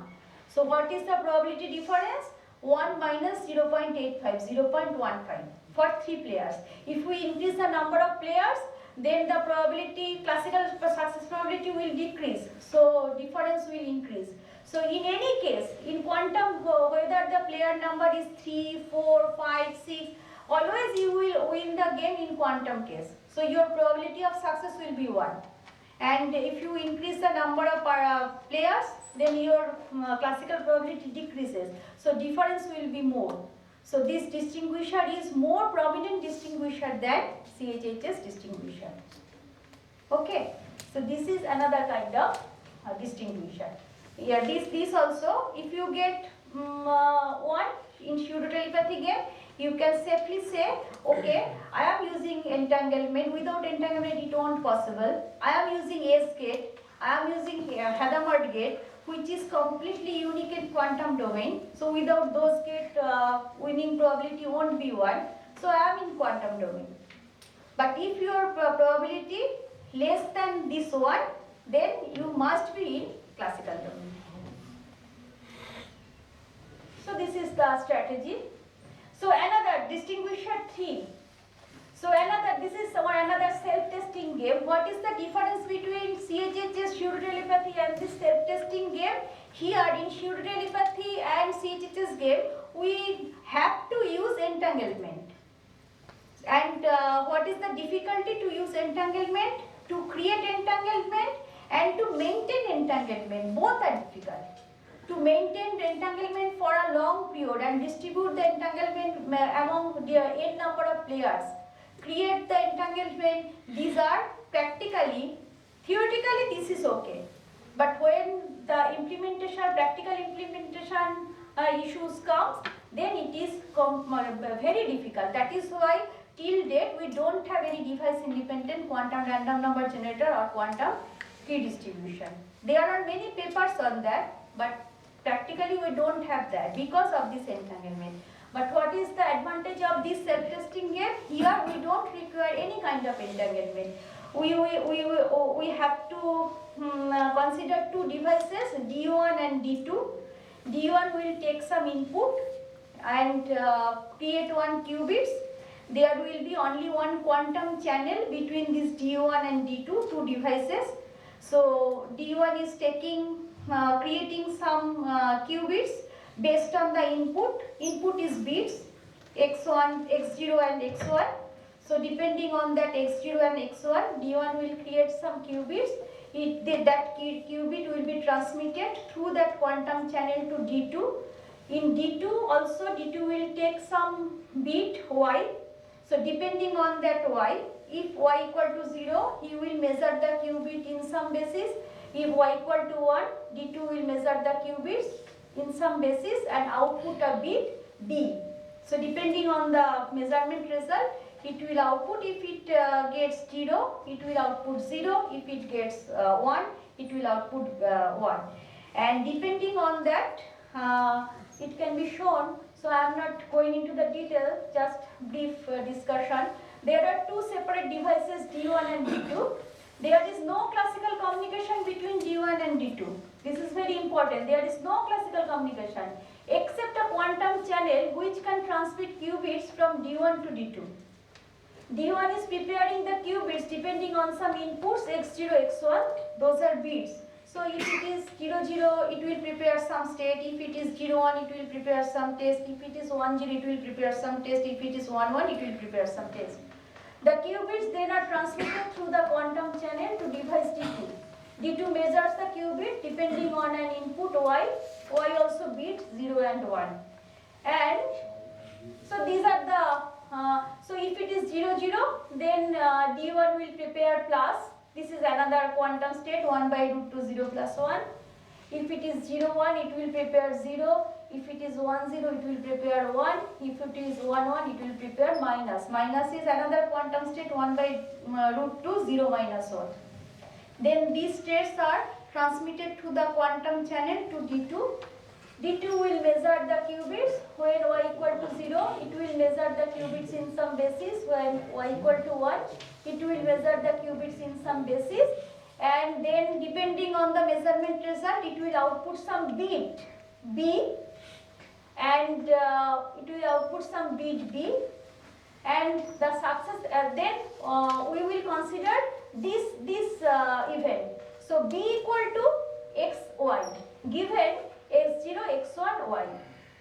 So what is the probability difference? 1 minus 0.85, 0.15 for 3 players. If we increase the number of players, then the probability, classical success probability will decrease. So difference will increase. So in any case, in quantum, whether the player number is 3, 4, 5, 6, always you will win the game in quantum case. So your probability of success will be 1. And if you increase the number of players, then your classical probability decreases. So difference will be more. So this distinguisher is more prominent distinguisher than CHHS distinguisher. Okay. So this is another kind of distinguisher. Yeah, this also, if you get 1 in pseudo-telepathy game, you can safely say, okay, I am using entanglement. Without entanglement, it won't possible. I am using S gate. I am using Hadamard gate, which is completely unique in quantum domain. So without those gate, winning probability won't be 1. So I am in quantum domain. But if your probability less than this one, then you must be in classical domain. So this is the strategy. So another distinguisher 3. So this is another self-testing game. What is the difference between CHHS pseudo-telepathy and this self-testing game? Here in pseudo-telepathy and CHHS game, we have to use entanglement. And what is the difficulty to use entanglement? To create entanglement and to maintain entanglement. Both are difficult. To maintain the entanglement for a long period and distribute the entanglement among the n number of players. Create the entanglement. These are practically, theoretically this is okay. But when the implementation, practical implementation issues comes, then it is very difficult. That is why till date we don't have any device independent quantum random number generator or quantum key distribution. There are many papers on that, but practically we don't have that because of this entanglement. But what is the advantage of this self-testing game? Here we don't require any kind of entanglement. We have to consider two devices, D1 and D2. D1 will take some input and create 1 qubits. There will be only one quantum channel between this D1 and D2, two devices. So D1 is creating some qubits based on the input. Input is bits x1, x0 and x1. So depending on that x0 and x1, D1 will create some qubits. That qubit will be transmitted through that quantum channel to D2. In D2 also, D2 will take some bit y. So depending on that y, if y equal to 0, he will measure the qubit in some basis. If y equal to 1, D2 will measure the qubits in some basis and output a bit b. So depending on the measurement result, it will output. If it gets 0, it will output 0. If it gets 1, it will output 1. And depending on that, it can be shown. So I am not going into the detail, just brief discussion. There are two separate devices, D1 and D2. There is no classical communication between D1 and D2. This is very important. There is no classical communication except a quantum channel which can transmit qubits from D1 to D2. D1 is preparing the qubits depending on some inputs x0, x1. Those are bits. So if it is 0, 0, it will prepare some state. If it is 0, 1, it will prepare some test. If it is 1, 0, it will prepare some test. If it is 1, 1, it will prepare some test. The qubits then are transmitted through the quantum channel to device D2. D2 measures the qubit depending on an input y. Y also bits 0 and 1. And so these are the, so if it is 0, 0, then D1 will prepare plus. This is another quantum state, 1 by root 2, 0 plus 1. If it is 0, 1, it will prepare 0. If it is 1, 0, it will prepare 1. If it is 1, 1, it will prepare minus. Minus is another quantum state, 1 by root 2, 0 minus 1. Then these states are transmitted to the quantum channel to D2. D2 will measure the qubits. When y equal to 0, it will measure the qubits in some basis. When y equal to 1, it will measure the qubits in some basis, and then depending on the measurement result, it will output some bit b, and it will output some bit b, and the success then we will consider this event. So b equal to xy given x0 x1 y.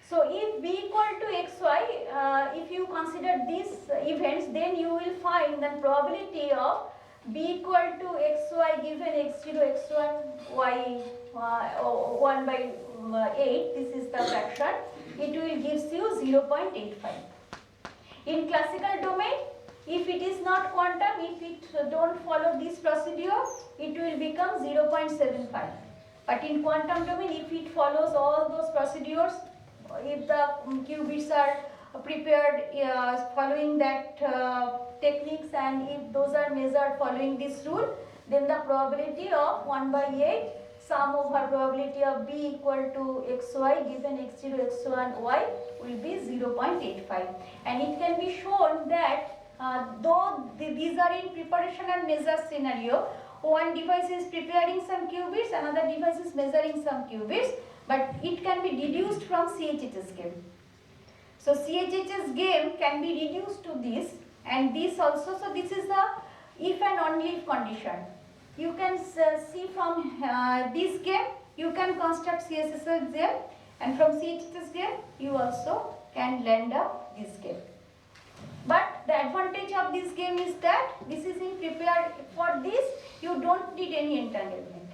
So if b equal to xy, if you consider these events, then you will find the probability of b equal to xy given x0 x1 y 1 by 8, this is the fraction, it will gives you 0.85. In classical domain, if it is not quantum, if it don't follow this procedure, it will become 0.75. But in quantum domain, if it follows all those procedures, if the qubits are prepared following that techniques, and if those are measured following this rule, then the probability of 1 by 8 sum over probability of b equal to xy given x0 x1 y will be 0.85. And it can be shown that though these are in preparation and measure scenario, one device is preparing some qubits, another device is measuring some qubits, but it can be deduced from CHH's game. So CHH's game can be reduced to this, and this also. So this is the if and only if condition. You can see from this game, you can construct CSS's game, and from CHH's game, you also can land up this game. But the advantage of this game is that this is in prepared for this, you don't need any entanglement.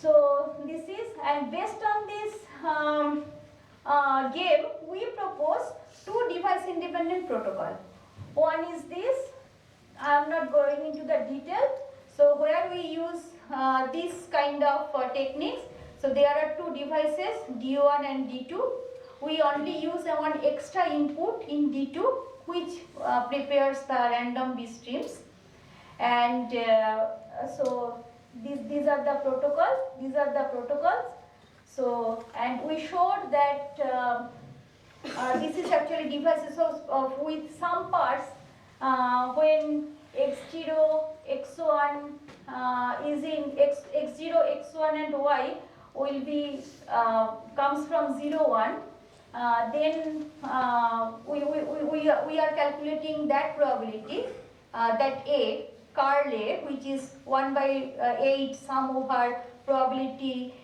So this is, and based on this game, we propose two device independent protocol. One is this, I am not going into the detail. So where we use this kind of techniques, so there are two devices, D1 and D2. We only use one extra input in D2, which prepares the random bit streams. And so these are the protocols. So, and we showed that this is actually devices with some parts when x0, x1 is in x0, x1 and y will be comes from 0, 1. Then we are calculating that probability that A, curl A, which is 1 by 8 sum over probability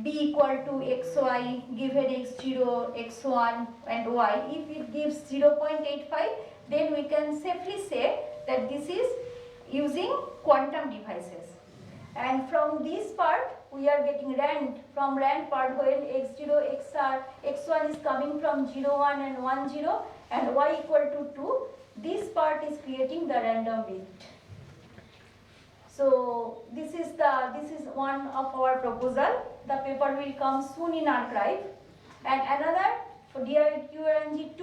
b equal to xy given x0, x1 and y. If it gives 0.85, then we can safely say that this is using quantum devices. And from this part, we are getting rand, from rand part when x0, x1 is coming from 0, 1 and 1, 0 and y equal to 2. This part is creating the random bit. So this is one of our proposal. The paper will come soon in archive. And another for DRQRNG2,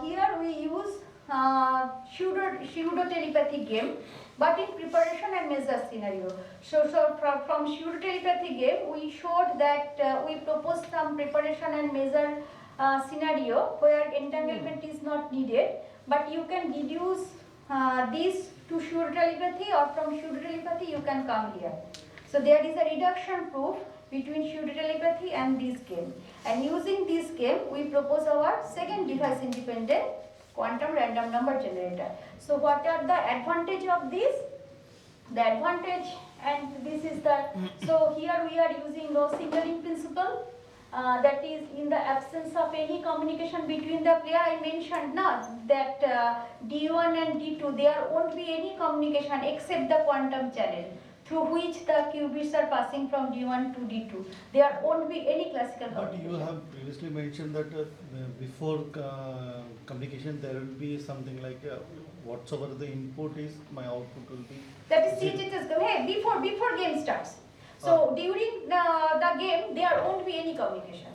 here we use pseudo telepathy game, but in preparation and measure scenario. So from pseudo telepathy game, we showed that we proposed some preparation and measure scenario where entanglement is not needed, but you can deduce this to pseudo telepathy, or from pseudo telepathy you can come here. So there is a reduction proof between pseudo telepathy and this game. And using this game, we propose our second device independent quantum random number generator. So what are the advantage of this? The advantage, and this is the, so here we are using no signaling principle. That is, in the absence of any communication between the player, I mentioned now that D1 and D2, there won't be any communication except the quantum channel through which the qubits are passing from D1 to D2. There won't be any classical communication. But you have previously mentioned that before communication there will be something like whatsoever the input is, my output will be. That is CHHS game. Hey, before game starts. So during the game, there won't be any communication.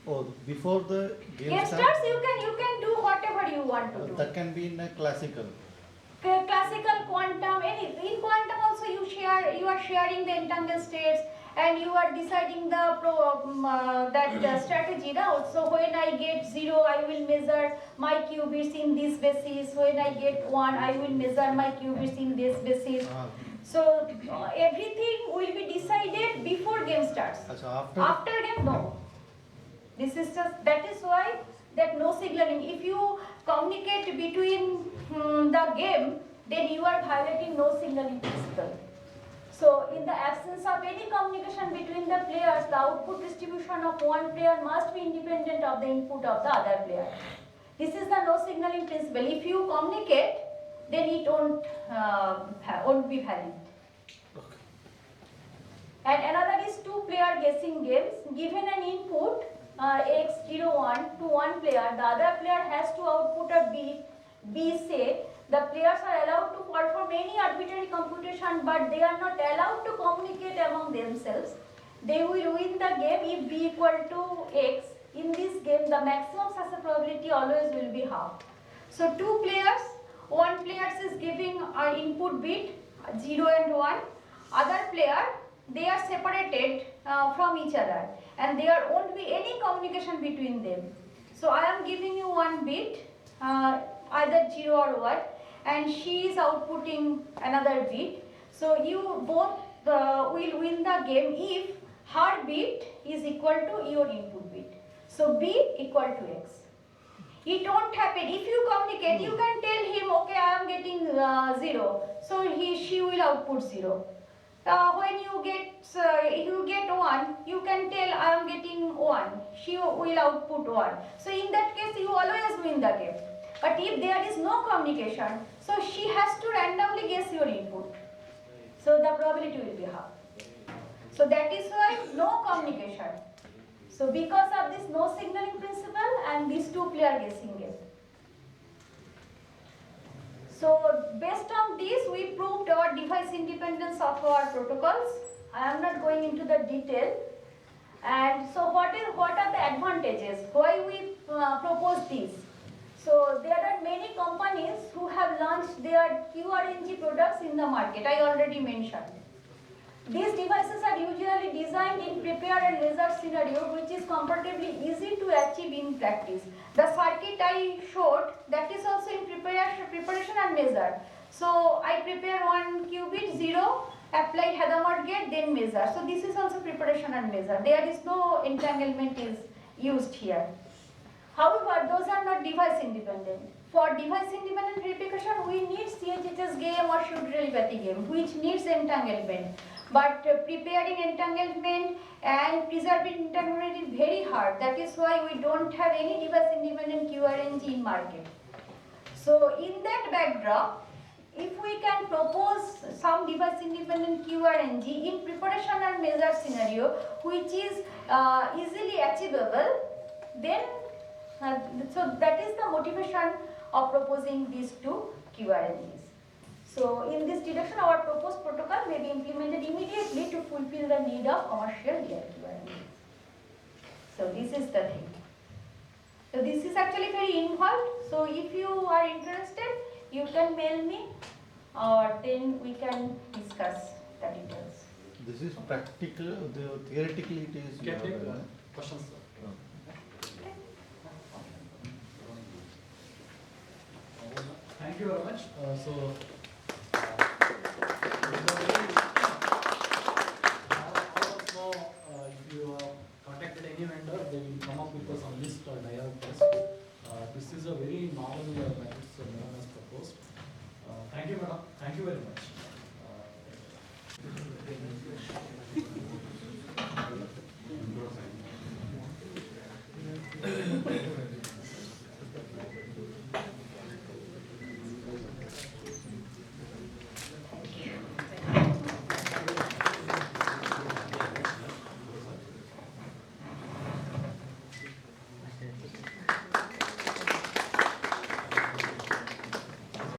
Oh, before the Game starts, you can do whatever you want to do. That can be in a classical. Classical, quantum, any in quantum also you are sharing the entangled states, and you are deciding the strategy now. So when I get 0, I will measure my qubits in this basis. When I get 1, I will measure my qubits in this basis. So everything will be decided before game starts. After game, no. This is just, that is why that no signaling. If you communicate between the game, then you are violating no signaling principle. So in the absence of any communication between the players, the output distribution of one player must be independent of the input of the other player. This is the no signaling principle. If you communicate, then it won't be valid. And another is two-player guessing games. Given an input x01 to one player, the other player has to output a bit B. Say the players are allowed to perform any arbitrary computation, but they are not allowed to communicate among themselves. They will win the game if B equal to X. In this game, the maximum success probability always will be half. So two players, one player is giving an input bit 0 and 1. Other player, they are separated from each other, and there won't be any communication between them. So I am giving you one bit, either 0 or 1, and she is outputting another bit. So you both will win the game if her bit is equal to your input bit. So B equal to X. It won't happen. If you communicate, you can tell him, okay, I am getting 0. So she will output 0. When you get 1, you can tell I am getting 1. She will output 1. So in that case, you always win the game. But if there is no communication, so she has to randomly guess your input. So the probability will be half. So that is why no communication. So because of this no signaling principle and these two-player guessing game. So based on this, we proved our device independence of our protocols. I am not going into the detail. And so what are the advantages? Why we propose this? So there are many companies who have launched their QRNG products in the market. I already mentioned. These devices are usually designed in prepare and measure scenario, which is comparatively easy to achieve in practice. The circuit I showed, that is also in preparation and measure. So I prepare one qubit 0, apply Hadamard gate, then measure. So this is also preparation and measure. There is no entanglement is used here. However, those are not device independent. For device independent verification, we need CHHS game or Schur telepathy game, which needs entanglement. But preparing entanglement and preserving entanglement is very hard. That is why we don't have any device independent QRNG in market. So in that backdrop, if we can propose some device independent QRNG in preparation and measure scenario, which is easily achievable, then so that is the motivation of proposing these two QRNGs. So in this direction, our proposed protocol may be implemented immediately to fulfill the need of commercial QRNGs. So this is the thing. So this is actually very involved. So if you are interested, you can mail me, or then we can discuss the details. This is practical, theoretically it is. Can take questions, sir. Thank you very much. So